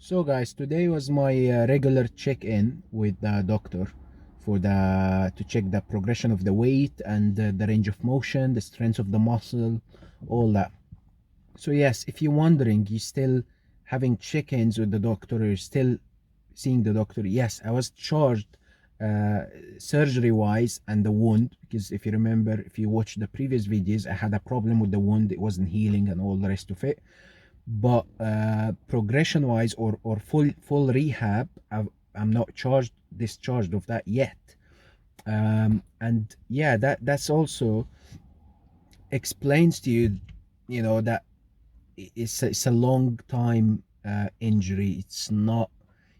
So guys, today was my regular check-in with the doctor for the to check the progression of the weight and the range of motion, the strength of the muscle, all that. So yes, if you're wondering, you still having check-ins with the doctor, or you're still seeing the doctor. Yes, I was charged surgery-wise and the wound, because if you remember, if you watch the previous videos, I had a problem with the wound. It wasn't healing and all the rest of it. But progression wise, or full rehab, I'm not discharged of that yet. And yeah, that's also explains to you, that it's a long time injury. It's not,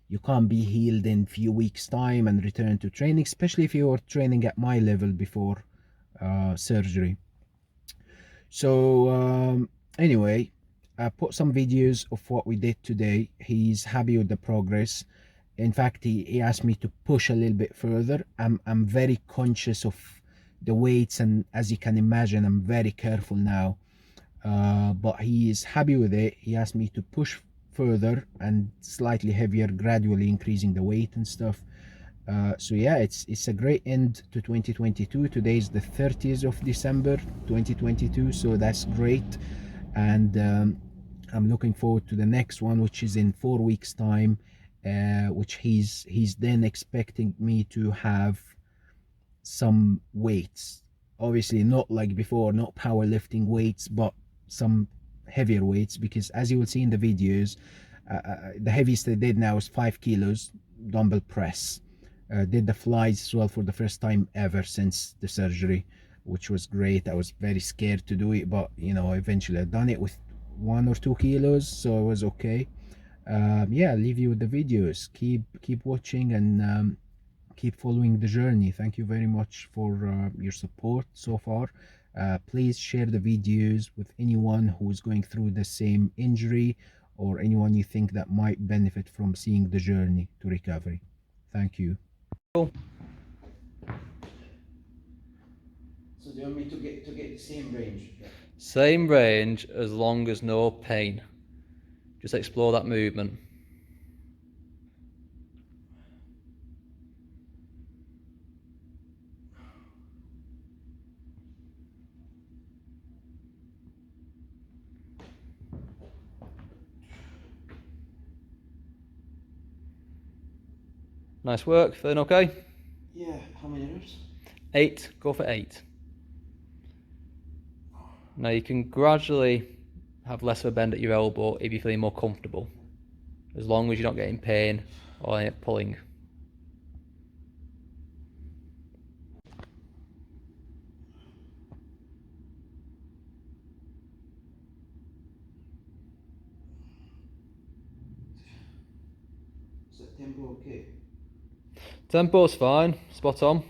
you can't be healed in few weeks time and return to training, especially if you were training at my level before surgery. So anyway, I put some videos of what we did today. He's happy with the progress. In fact, he asked me to push a little bit further. I'm very conscious of the weights, and as you can imagine, I'm very careful now. But he is happy with it. He asked me to push further and slightly heavier, gradually increasing the weight and stuff. So yeah, it's a great end to 2022. Today is the 30th of December 2022, so that's great. And I'm looking forward to the next one, which is in 4 weeks time, which he's then expecting me to have some weights, obviously not like before, not powerlifting weights, but some heavier weights, because as you will see in the videos, the heaviest I did now is 5 kilos dumbbell press. Did the flies as well for the first time ever since the surgery, which was great. I was very scared to do it, but eventually I done it with 1 or 2 kilos, so it was okay. Yeah, I'll leave you with the videos. Keep watching, and keep following the journey. Thank you very much for your support so far. Please share the videos with anyone who is going through the same injury, or anyone you think that might benefit from seeing the journey to recovery. Thank you. Cool. So do you want me to get the same range? Yeah. Same range as long as no pain. Just explore that movement. Nice work, feeling okay? Yeah, how many reps? 8, go for 8. Now you can gradually have less of a bend at your elbow if you're feeling more comfortable, as long as you're not getting pain or pulling. Is that tempo okay? Tempo's fine, spot on.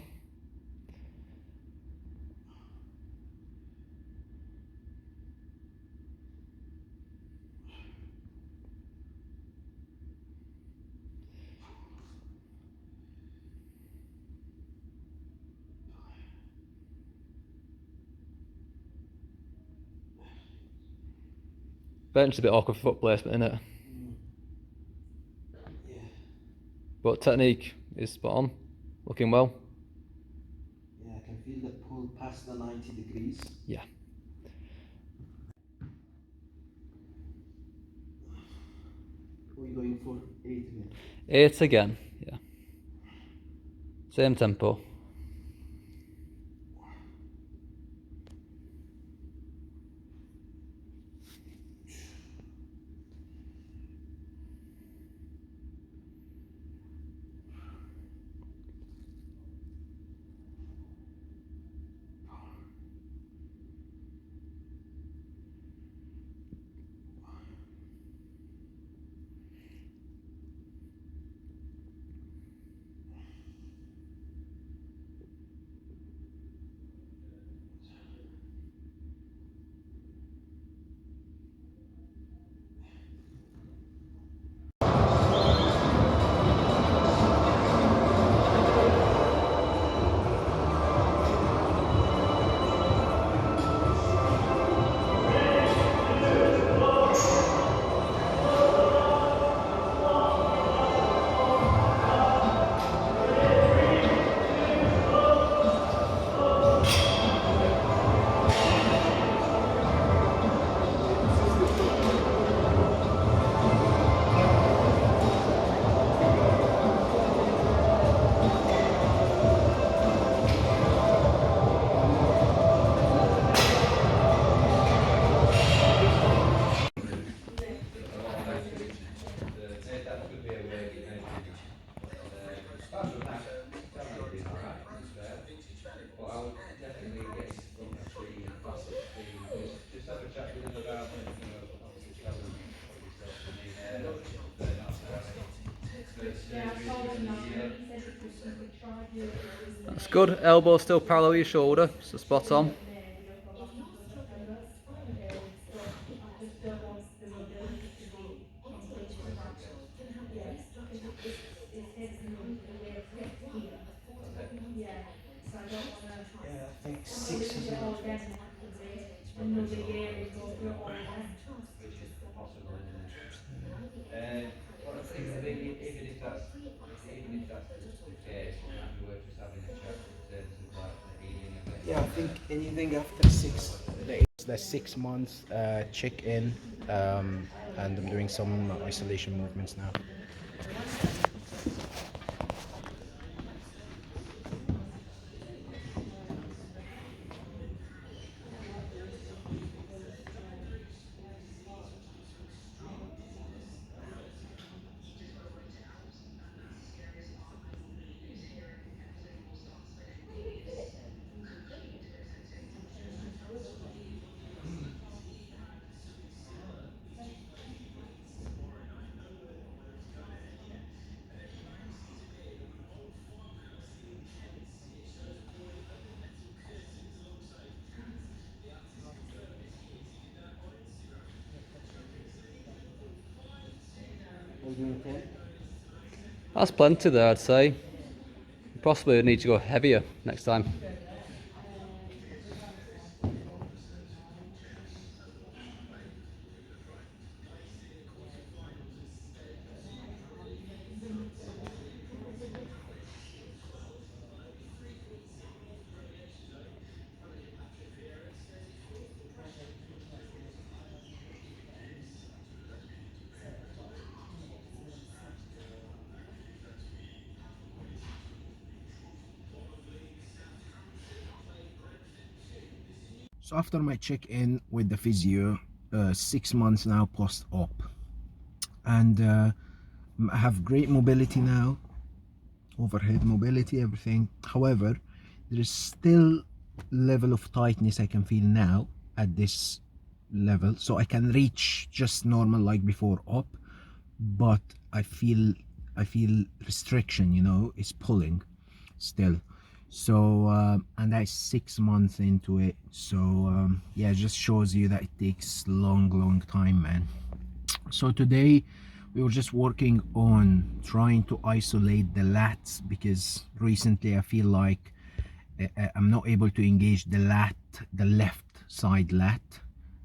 Bench is a bit awkward for foot placement, isn't it? Yeah. But technique is spot on, looking well. Yeah, I can feel the pull past the 90 degrees. Yeah. We're going for 8 again. 8 again, yeah. Same tempo. That's good. Elbow still parallel with your shoulder, so spot on. Yeah, I think 6 is which is possible, isn't it? But I think even if that's the case, it might be worth just having a chat in terms of like the healing and getting Yeah, I the think anything after the 6 months check in, and I'm doing some isolation movements now. We're doing 10. That's plenty there, I'd say. You possibly need to go heavier next time. So after my check-in with the physio, 6 months now post-op, and I have great mobility now, overhead mobility, everything. However, there is still level of tightness I can feel now at this level, so I can reach just normal like before op, but I feel restriction, it's pulling still. So and that's 6 months into it, so yeah, it just shows you that it takes long time, man. So today we were just working on trying to isolate the lats, because recently I feel like I'm not able to engage the left side lat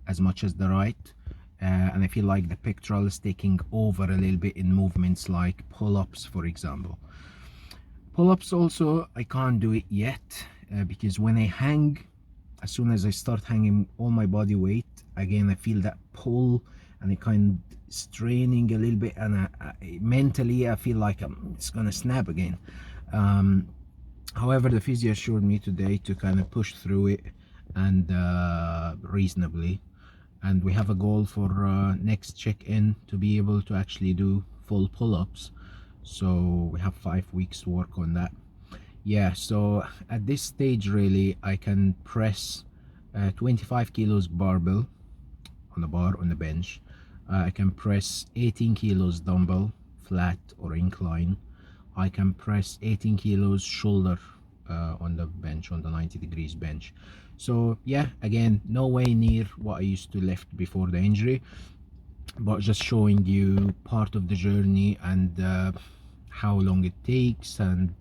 as much as the right, and I feel like the pectoral is taking over a little bit in movements like pull-ups, for example. Pull-ups also I can't do it yet, because when I hang, as soon as I start hanging all my body weight, again I feel that pull, and it kind of straining a little bit, and mentally I feel like it's gonna snap again. However, the physio assured me today to kind of push through it, and reasonably, and we have a goal for next check-in to be able to actually do full pull-ups, so we have 5 weeks to work on that. Yeah, so at this stage really I can press 25 kilos barbell on the bar on the bench. I can press 18 kilos dumbbell flat or incline. I can press 18 kilos shoulder on the bench, on the 90 degrees bench. So yeah, again, no way near what I used to lift before the injury, but just showing you part of the journey, and how long it takes, and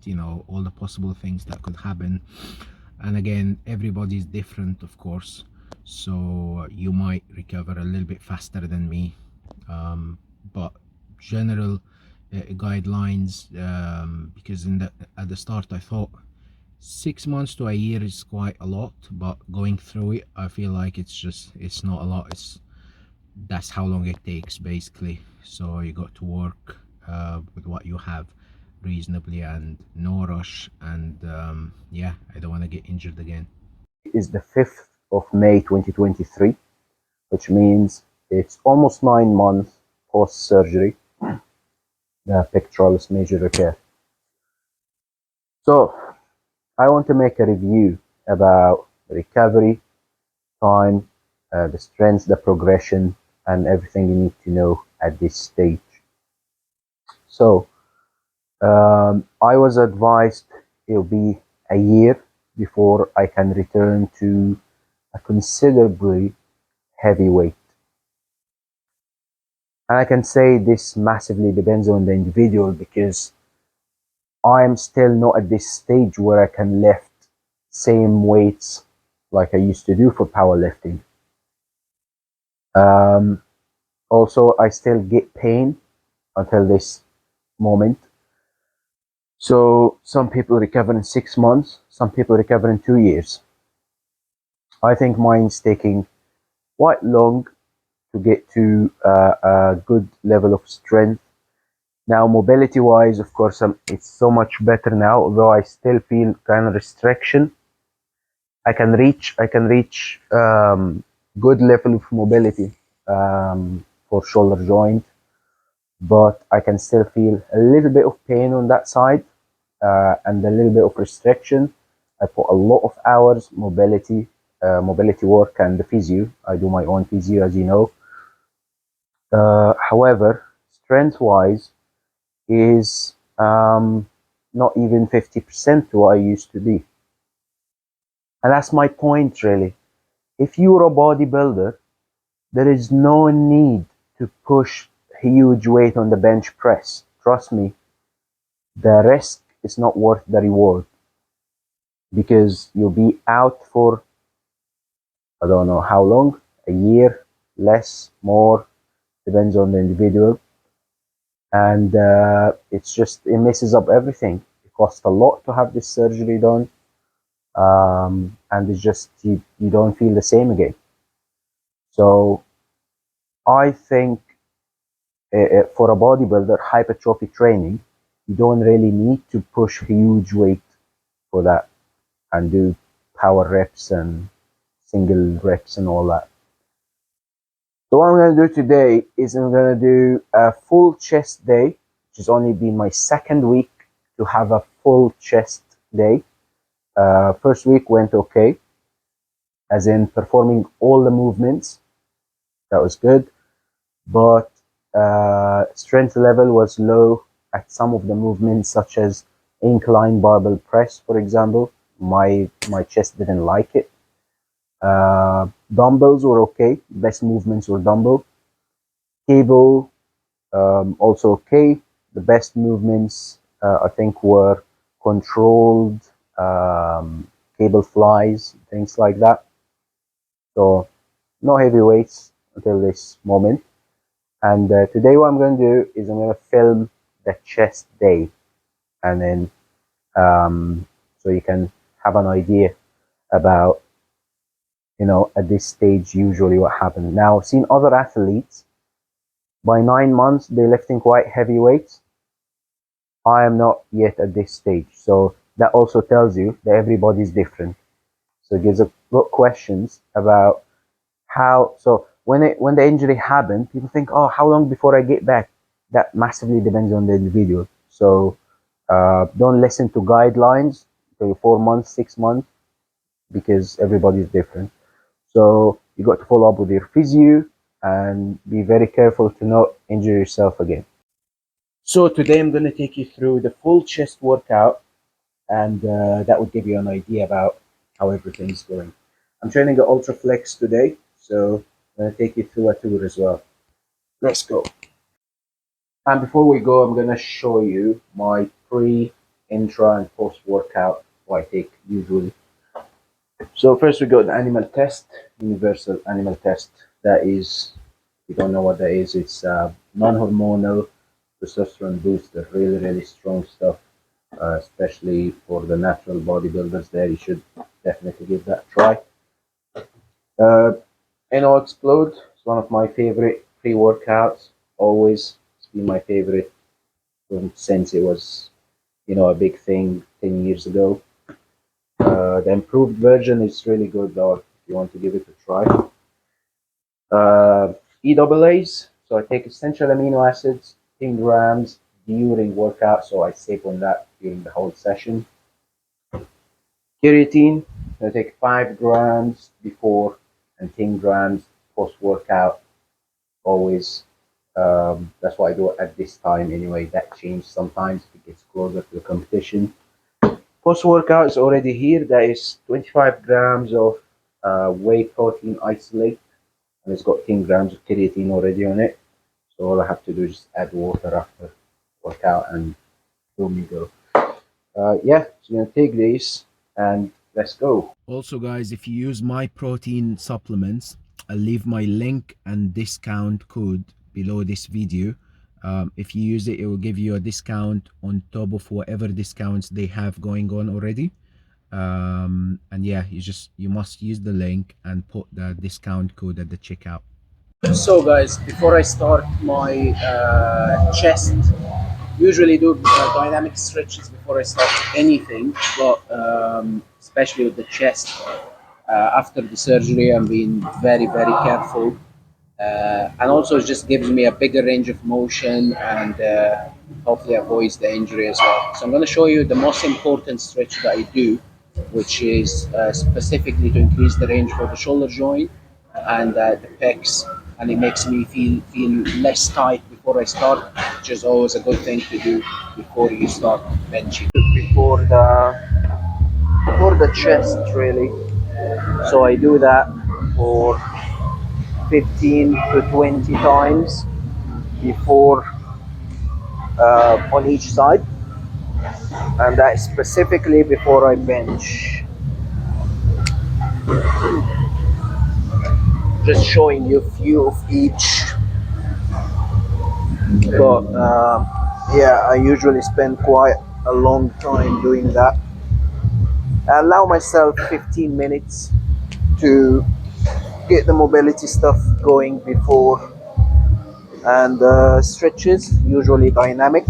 all the possible things that could happen. And again, everybody's different, of course, so you might recover a little bit faster than me, but general guidelines, because at the start I thought 6 months to a year is quite a lot, but going through it I feel like it's not a lot. That's how long it takes basically. So you got to work with what you have reasonably, and no rush, and yeah, I don't want to get injured again. Is the 5th of May 2023, which means it's almost 9 months post surgery, the pectoralis major repair. So I want to make a review about recovery time, the strength, the progression, and everything you need to know at this stage. So I was advised it'll be a year before I can return to a considerably heavy weight. And I can say this massively depends on the individual, because I'm still not at this stage where I can lift same weights like I used to do for powerlifting. Um, Also, I still get pain until this moment. So some people recover in 6 months, some people recover in 2 years. I think mine's taking quite long to get to a good level of strength. Now, mobility wise, of course, it's so much better now, although I still feel kind of restriction. I can reach good level of mobility for shoulder joint, but I can still feel a little bit of pain on that side, and a little bit of restriction. I put a lot of hours mobility work and the physio. I do my own physio, as you know. However, strength wise is not even 50% to what I used to be. And that's my point, really. If you're a bodybuilder, there is no need to push huge weight on the bench press. Trust me, the risk is not worth the reward, because you'll be out for, I don't know how long, a year, less, more, depends on the individual. And it messes up everything. It costs a lot to have this surgery done. And it's just, you don't feel the same again. So I think for a bodybuilder, hypertrophy training, you don't really need to push huge weight for that and do power reps and single reps and all that. So what I'm going to do today is I'm going to do a full chest day, which has only been my second week to have a full chest day. First week went okay, as in performing all the movements. That was good, but strength level was low at some of the movements, such as incline barbell press, for example. My chest didn't like it. Dumbbells were okay. Best movements were dumbbell. Cable, also okay. The best movements, I think, were controlled cable flies, things like that. So no heavy weights until this moment. And today what I'm going to do is I'm going to film the chest day, and then so you can have an idea about, at this stage usually what happens. Now, I've seen other athletes by 9 months they're lifting quite heavy weights. I am not yet at this stage, so that also tells you that everybody's different. So it gives a lot of questions about how. So when the injury happened, people think, oh, how long before I get back? That massively depends on the individual. So don't listen to guidelines to 4 months, 6 months, because everybody's different. So you got to follow up with your physio and be very careful to not injure yourself again. So today I'm going to take you through the full chest workout, and that would give you an idea about how everything's going. I'm training the Ultra Flex today, so I'm going to take you through a tour as well. Let's go. And before we go, I'm going to show you my pre, intra, and post workout, what I take usually. So first we got the animal test, universal animal test. That is, if you don't know what that is, it's non-hormonal testosterone booster, really, really strong stuff, especially for the natural bodybuilders there. You should definitely give that a try. NO Explode is one of my favorite pre-workouts, always. It's been my favorite since it was, a big thing 10 years ago. The improved version is really good, though, if you want to give it a try. EAAs, so I take essential amino acids, 10 grams during workout, so I sip on that during the whole session. Creatine, I take 5 grams before and 10 grams post workout, always. That's what I do at this time anyway. That changed sometimes if it gets closer to the competition. Post workout is already here. That is 25 grams of whey protein isolate, and it's got 10 grams of creatine already on it. So all I have to do is just add water after workout and boom you go. Yeah, so I'm gonna take this and let's go. Also, guys, if you use my protein supplements, I'll leave my link and discount code below this video. If you use it, it will give you a discount on top of whatever discounts they have going on already. And yeah, you must use the link and put the discount code at the checkout. So guys, before I start my chest, usually do dynamic stretches before I start anything, but especially with the chest. After the surgery, I'm being very careful, and also it just gives me a bigger range of motion and hopefully avoids the injury as well. So I'm going to show you the most important stretch that I do, which is specifically to increase the range for the shoulder joint and the pecs, and it makes me feel less tight before I start, which is always a good thing to do before you start benching. Before the chest really. So I do that for 15 to 20 times before on each side, and that is specifically before I bench. Just showing you a few of each, but yeah, I usually spend quite a long time doing that. I allow myself 15 minutes to get the mobility stuff going before, and stretches usually dynamic.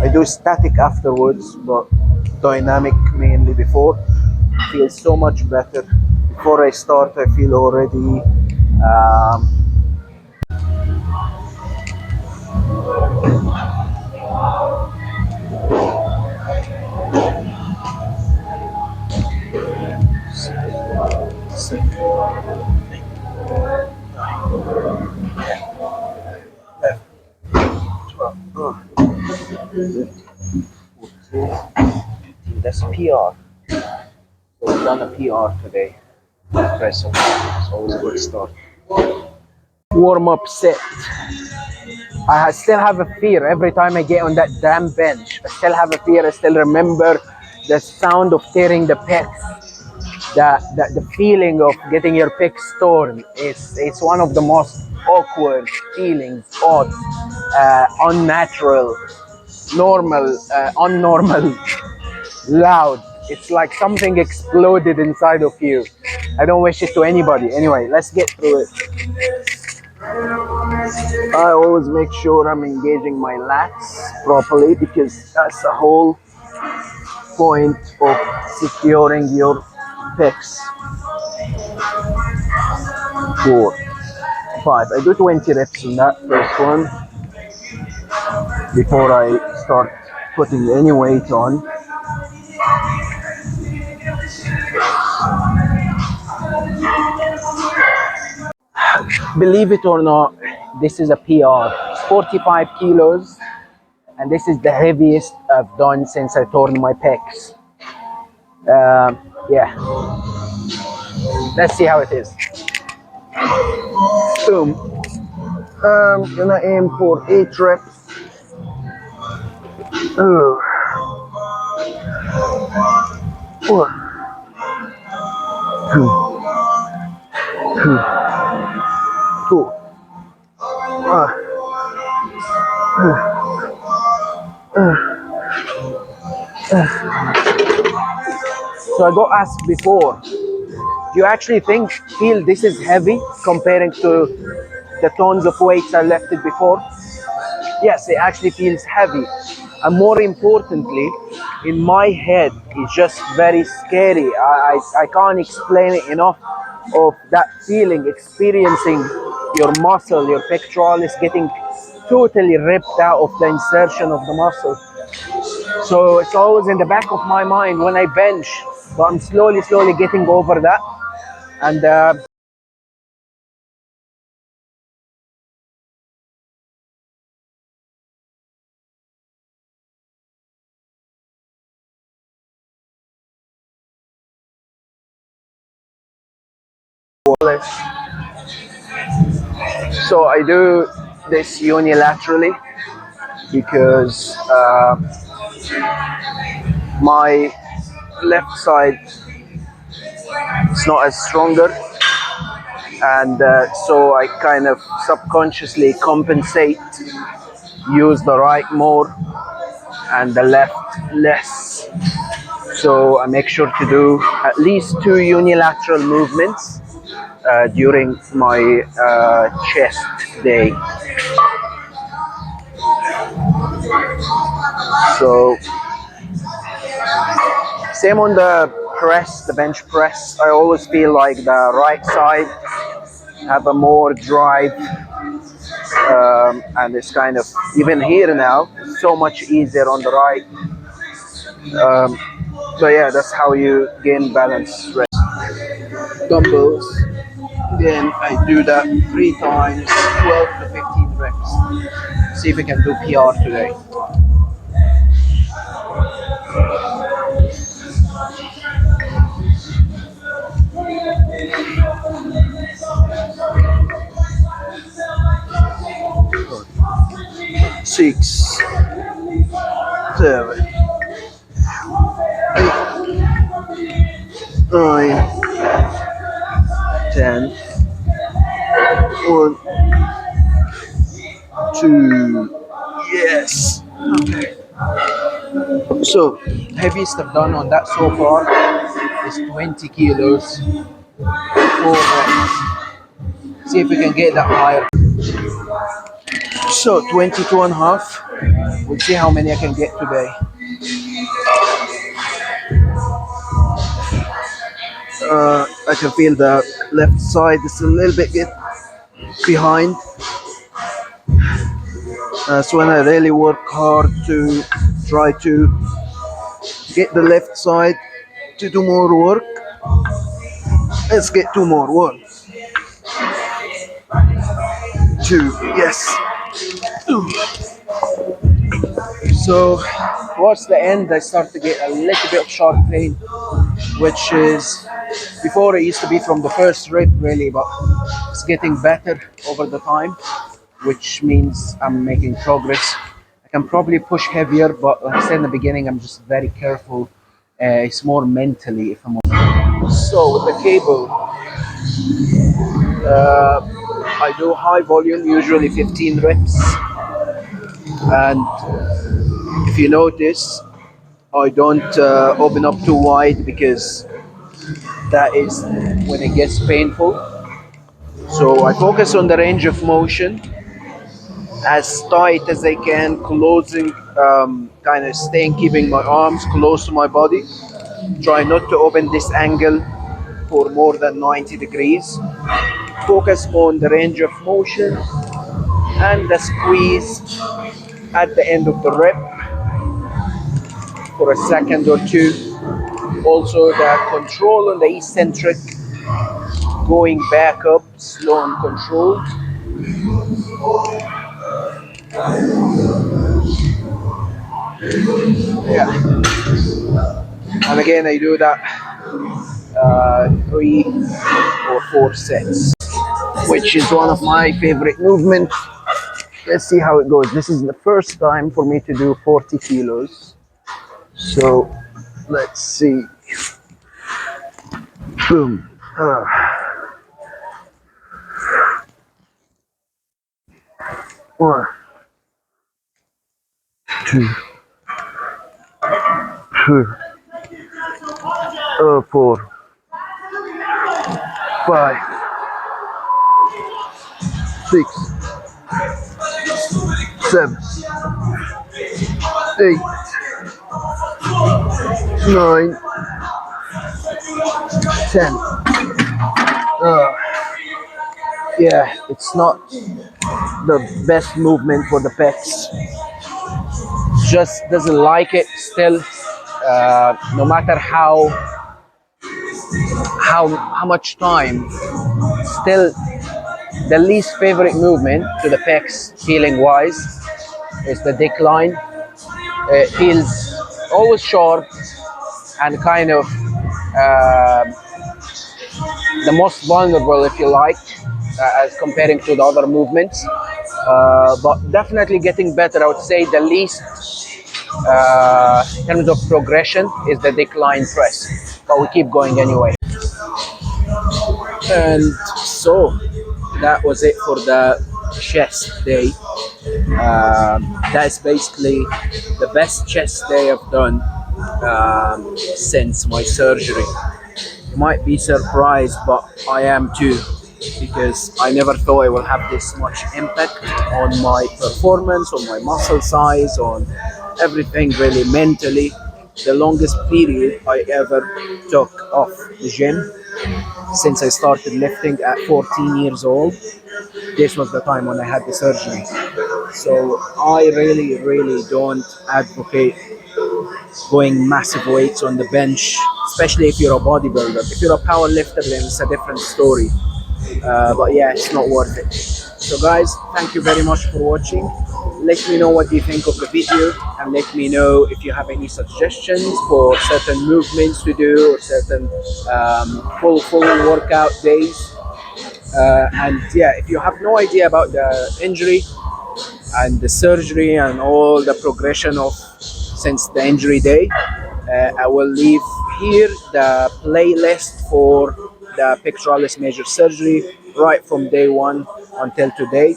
I do static afterwards, but dynamic mainly before. Feels so much better. Before I start, I feel already that's PR. So we've done a PR today. Press on. It's always a good start. Warm up set. I still have a fear every time I get on that damn bench. I still have a fear. I still remember the sound of tearing the pecs. The feeling of getting your pecs torn. It's one of the most awkward feelings, odd, unnatural, normal, unnormal, loud. It's like something exploded inside of you. I don't wish it to anybody. Anyway, let's get through it. I always make sure I'm engaging my lats properly, because that's the whole point of securing your pecs. 4, 5. I do 20 reps on that first one before I start putting any weight on. Believe it or not, this is a PR. It's 45 kilos, and this is the heaviest I've done since I torn my pecs. Yeah, let's see how it is. Boom. Gonna aim for 8 reps. Oh. 4, 2. So I got asked before, do you actually feel this is heavy comparing to the tons of weights I lifted before? Yes, it actually feels heavy. And more importantly, in my head, it's just very scary. I can't explain it enough, of that feeling, experiencing your muscle, your pectoralis getting totally ripped out of the insertion of the muscle. So it's always in the back of my mind when I bench, but I'm slowly getting over that. And So I do this unilaterally because my left side is not as stronger, and so I kind of subconsciously compensate, use the right more and the left less. So I make sure to do at least 2 unilateral movements during my chest day. So same on the press, the bench press. I always feel like the right side have a more drive, and it's kind of even here now so much easier on the right. So yeah, that's how you gain balance. Dumbbells. Then I do that 3 times, 12 to 15 reps. See if we can do PR today. Six, 7, 9, 10, 1, 2, yes. Okay. So, heaviest I've done on that so far is 20 kilos, 4 reps. See if we can get that higher. So, 22 and a half. We'll see how many I can get today. I can feel the left side is a little bit behind. So when I really work hard to try to get the left side to do more work. Let's get 2 more. 1, 2, yes. So towards the end I start to get a little bit of sharp pain, which is before it used to be from the first rep really, but it's getting better over the time, which means I'm making progress. I can probably push heavier, but like I said in the beginning, I'm just very careful. It's more mentally if I'm on. So with the cable, I do high volume, usually 15 reps, and if you notice, I don't open up too wide because that is when it gets painful. So I focus on the range of motion as tight as I can, closing, kind of staying, keeping my arms close to my body. Try not to open this angle for more than 90 degrees. Focus on the range of motion and the squeeze at the end of the rep for a second or two. Also the control on the eccentric, going back up, slow and controlled. Yeah. And again, I do that 3 or 4 sets, which is one of my favorite movements. Let's see how it goes. This is the first time for me to do 40 kilos. So let's see. Boom. 1, 2, 3, 4, 5, 6, 7, 8, 9, 10. Yeah, it's not the best movement for the pecs. Just doesn't like it still. No matter how much time, still the least favorite movement to the pecs feeling wise is the decline. It feels always sharp and kind of the most vulnerable, if you like, as comparing to the other movements. But definitely getting better. I would say the least in terms of progression is the decline press, but we keep going anyway. And so that was it for the chest day. That's basically the best chest day I've done since my surgery. You might be surprised, but I am too, because I never thought I will have this much impact on my performance, on my muscle size, on everything really mentally. The longest period I ever took off the gym since I started lifting at 14 years old. This was the time when I had the surgery. So I really don't advocate going massive weights on the bench, especially if you're a bodybuilder. If you're a power lifter, then it's a different story. But yeah, it's not worth it. So guys, thank you very much for watching. Let me know what you think of the video, and let me know if you have any suggestions for certain movements to do, or certain full workout days. And yeah, if you have no idea about the injury and the surgery and all the progression of since the injury day, I will leave here the playlist for the pectoralis major surgery right from day one until today.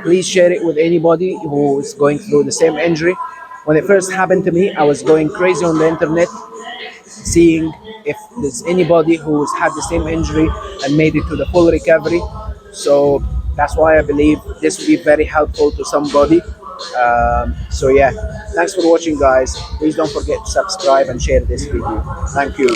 Please share it with anybody who is going through the same injury. When it first happened to me, I was going crazy on the internet, seeing if there's anybody who's had the same injury and made it to the full recovery. So that's why I believe this will be very helpful to somebody. So yeah, thanks for watching, guys. Please don't forget to subscribe and share this video. Thank you.